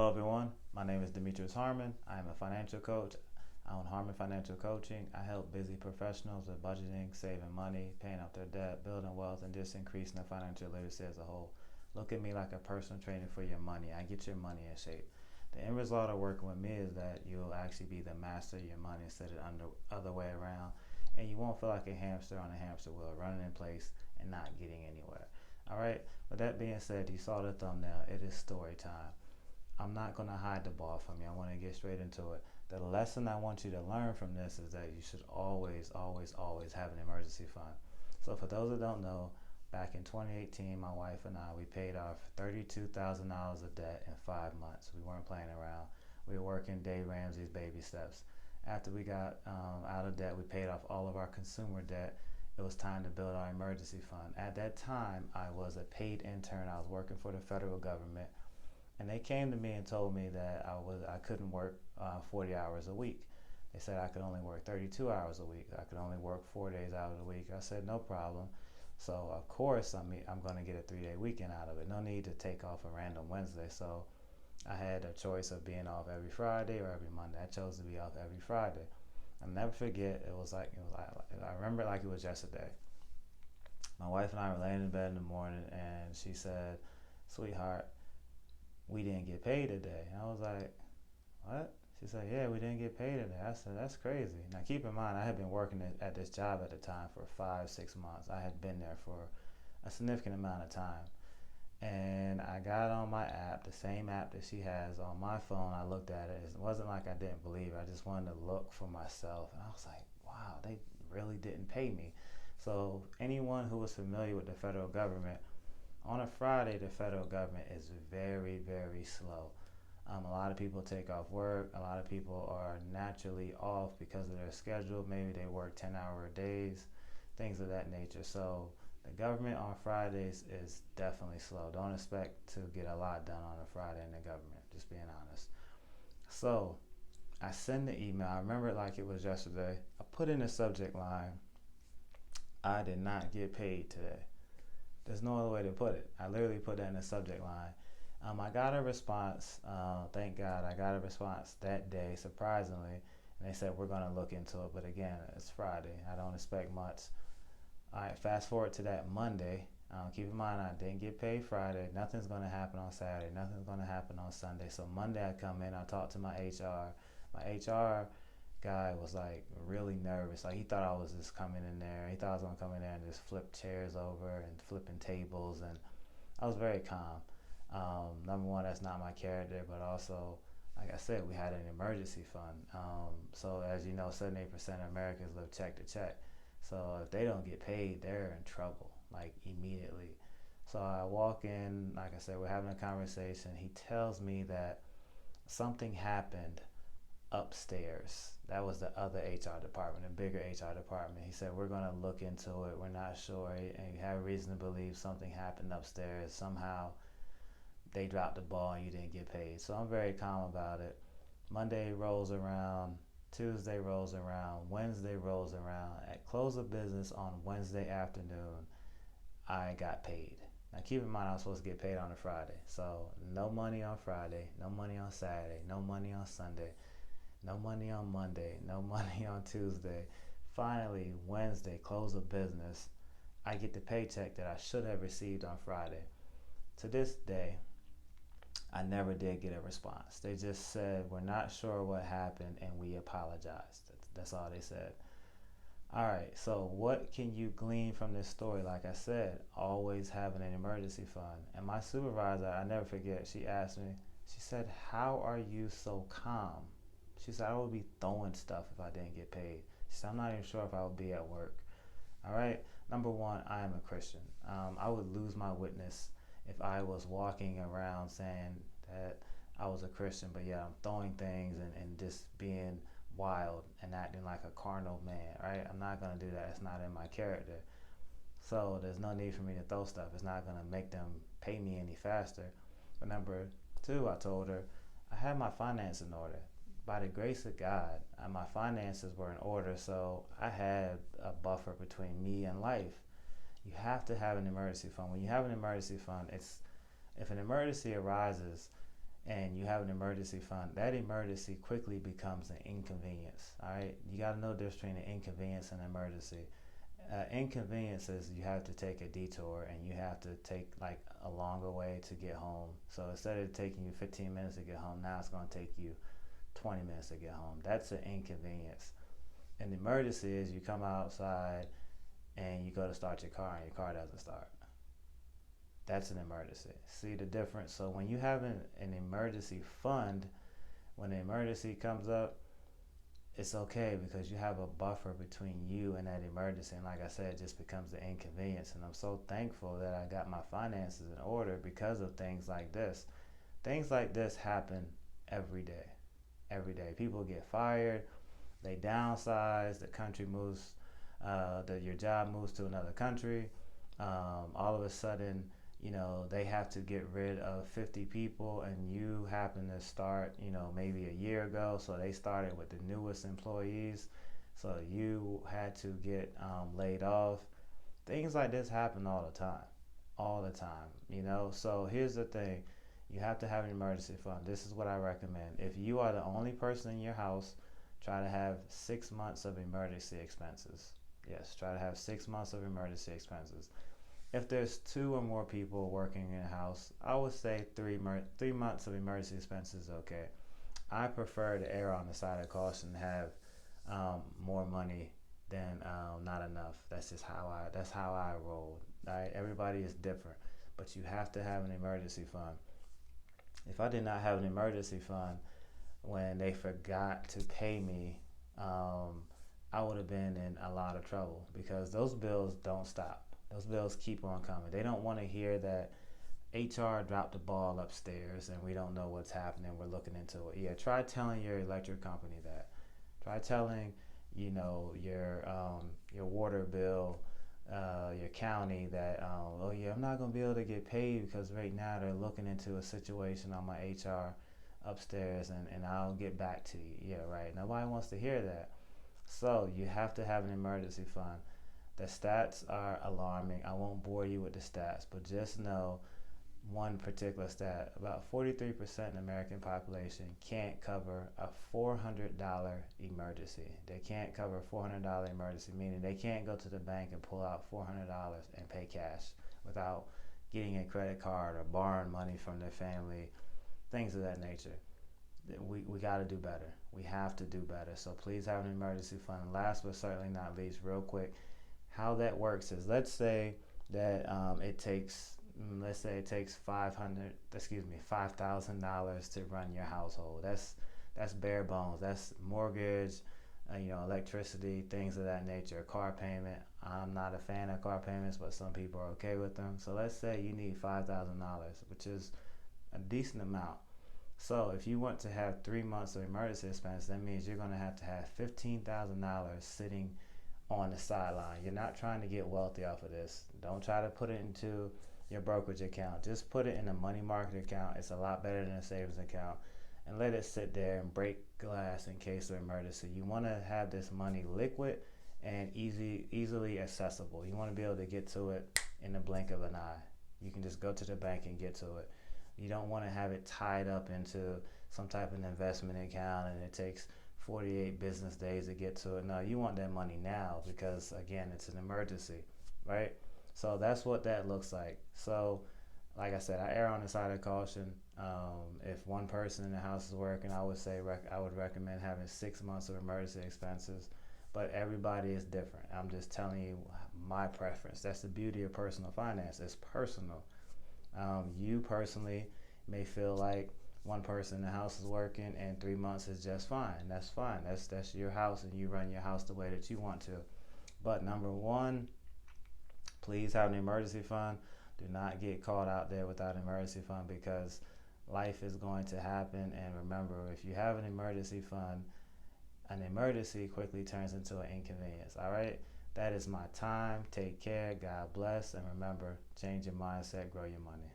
Hello, everyone. My name is Demetrius Harmon. I am a financial coach. I own Harmon Financial Coaching. I help busy professionals with budgeting, saving money, paying off their debt, building wealth, and just increasing their financial literacy as a whole. Look at me like a personal trainer for your money. I get your money in shape. The end result of working with me is that you'll actually be the master of your money instead of the other way around, and you won't feel like a hamster on a hamster wheel, running in place and not getting anywhere. All right. With that being said, you saw the thumbnail. It is story time. I'm not going to hide the ball from you. I want to get straight into it. The lesson I want you to learn from this is that you should always, always, always have an emergency fund. So for those that don't know, back in 2018, my wife and I, we paid off $32,000 of debt in 5 months. We weren't playing around. We were working Dave Ramsey's baby steps. After we got out of debt, we paid off all of our consumer debt. It was time to build our emergency fund. At that time, I was a paid intern. I was working for the federal government. And they came to me and told me that I couldn't work 40 hours a week. They said I could only work 32 hours a week. I could only work 4 days out of the week. I said no problem. So of course I'm going to get a 3-day weekend out of it. No need to take off a random Wednesday. So I had a choice of being off every Friday or every Monday. I chose to be off every Friday. I'll never forget. I remember it like it was yesterday. My wife and I were laying in bed in the morning, and she said, "Sweetheart, we didn't get paid today." And I was like, "What?" She said, "Yeah, we didn't get paid today." I said, "That's crazy." Now keep in mind, I had been working at this job at the time for 5, 6 months. I had been there for a significant amount of time. And I got on my app, the same app that she has on my phone. I looked at it. It wasn't like I didn't believe it. I just wanted to look for myself. And I was like, wow, they really didn't pay me. So anyone who was familiar with the federal government, on a Friday, the federal government is very, very slow. A lot of people take off work. A lot of people are naturally off because of their schedule. Maybe they work 10-hour days, things of that nature. So the government on Fridays is definitely slow. Don't expect to get a lot done on a Friday in the government, just being honest. So I send the email. I remember it like it was yesterday. I put in the subject line, "I did not get paid today." There's no other way to put it. I literally put that in the subject line. I got a response. Thank God I got a response that day, surprisingly. And they said, "We're going to look into it." But again, it's Friday. I don't expect much. All right, fast forward to that Monday. Keep in mind, I didn't get paid Friday. Nothing's going to happen on Saturday. Nothing's going to happen on Sunday. So Monday I come in, I talk to my HR. My HR guy was like really nervous. Like he thought I was just coming in there. He thought I was gonna come in there and just flip chairs over and flipping tables. And I was very calm. Number one, that's not my character, but also, like I said, we had an emergency fund. So as you know, 78% of Americans live check to check. So if they don't get paid, they're in trouble, like immediately. So I walk in, like I said, we're having a conversation. He tells me that something happened upstairs. That was the other HR department, a bigger HR department. He said, "We're going to look into it. We're not sure. And you have reason to believe something happened upstairs. Somehow they dropped the ball and you didn't get paid." So I'm very calm about it. Monday rolls around. Tuesday rolls around. Wednesday rolls around. At close of business on Wednesday afternoon, I got paid. Now keep in mind I was supposed to get paid on a Friday. So no money on Friday, no money on Saturday, no money on Sunday, no money on Monday, no money on Tuesday. Finally, Wednesday, close of business, I get the paycheck that I should have received on Friday. To this day, I never did get a response. They just said, "We're not sure what happened and we apologize." That's all they said. All right, so what can you glean from this story? Like I said, always having an emergency fund. And my supervisor, I never forget, she asked me, she said, "How are you so calm?" She said, "I would be throwing stuff if I didn't get paid." She said, "I'm not even sure if I would be at work." All right, number one, I am a Christian. I would lose my witness if I was walking around saying that I was a Christian, but yeah, I'm throwing things and just being wild and acting like a carnal man, right? I'm not going to do that. It's not in my character. So there's no need for me to throw stuff. It's not going to make them pay me any faster. But number two, I told her I had my finances in order. By the grace of God, my finances were in order, so I had a buffer between me and life. You have to have an emergency fund. When you have an emergency fund, it's if an emergency arises, and you have an emergency fund, that emergency quickly becomes an inconvenience. All right, you got to know the difference between an inconvenience and an emergency. Inconvenience is you have to take a detour and you have to take like a longer way to get home. So instead of taking you 15 minutes to get home, now it's going to take you 20 minutes to get home. That's an inconvenience. An emergency is you come outside and you go to start your car and your car doesn't start. That's an emergency. See the difference? So when you have an emergency fund, when an emergency comes up, it's okay because you have a buffer between you and that emergency. And like I said, it just becomes an inconvenience. And I'm so thankful that I got my finances in order because of things like this. Things like this happen every day. Every day. People get fired, they downsize, the country moves, your job moves to another country. All of a sudden, they have to get rid of 50 people and you happen to start, maybe a year ago. So they started with the newest employees. So you had to get laid off. Things like this happen all the time. All the time, So here's the thing. You have to have an emergency fund. This is what I recommend. If you are the only person in your house, try to have 6 months of emergency expenses. Yes, try to have 6 months of emergency expenses. If there's 2 or more people working in a house, I would say 3 months of emergency expenses is okay. I prefer to err on the side of caution and have more money than not enough. That's just how I roll. Right? Everybody is different, but you have to have an emergency fund. If I did not have an emergency fund when they forgot to pay me, I would have been in a lot of trouble because those bills don't stop. Those bills keep on coming. They don't want to hear that HR dropped the ball upstairs and we don't know what's happening. We're looking into it. Yeah, try telling your electric company that. Try telling, your water bill, your county that, I'm not going to be able to get paid because right now they're looking into a situation on my HR upstairs and I'll get back to you. Yeah, right. Nobody wants to hear that. So you have to have an emergency fund. The stats are alarming. I won't bore you with the stats, but just know one particular stat. About 43% of the American population can't cover a $400 emergency. They can't cover a $400 emergency, meaning they can't go to the bank and pull out $400 and pay cash without getting a credit card or borrowing money from their family, things of that nature. We got to do better. We have to do better. So please have an emergency fund. Last but certainly not least, real quick, how that works is, let's say that it takes $5,000 to run your household. That's bare bones. That's mortgage, electricity, things of that nature, car payment. I'm not a fan of car payments, but some people are okay with them. So let's say you need $5,000, which is a decent amount. So if you want to have 3 months of emergency expense, that means you're going to have $15,000 sitting on the sideline. You're not trying to get wealthy off of this. Don't try to put it into your brokerage account. Just put it in a money market account. It's a lot better than a savings account. And let it sit there and break glass in case of emergency. You want to have this money liquid and easily accessible. You want to be able to get to it in the blink of an eye. You can just go to the bank and get to it. You don't want to have it tied up into some type of investment account and it takes 48 business days to get to it. No, you want that money now because, again, it's an emergency, right? So that's what that looks like. So, like I said, I err on the side of caution. If one person in the house is working, I would recommend having 6 months of emergency expenses. But everybody is different. I'm just telling you my preference. That's the beauty of personal finance. It's personal. You personally may feel like one person in the house is working and 3 months is just fine. That's fine. That's your house and you run your house the way that you want to. But number one, please have an emergency fund. Do not get caught out there without an emergency fund because life is going to happen. And remember, if you have an emergency fund, an emergency quickly turns into an inconvenience. All right? That is my time. Take care. God bless. And remember, change your mindset, grow your money.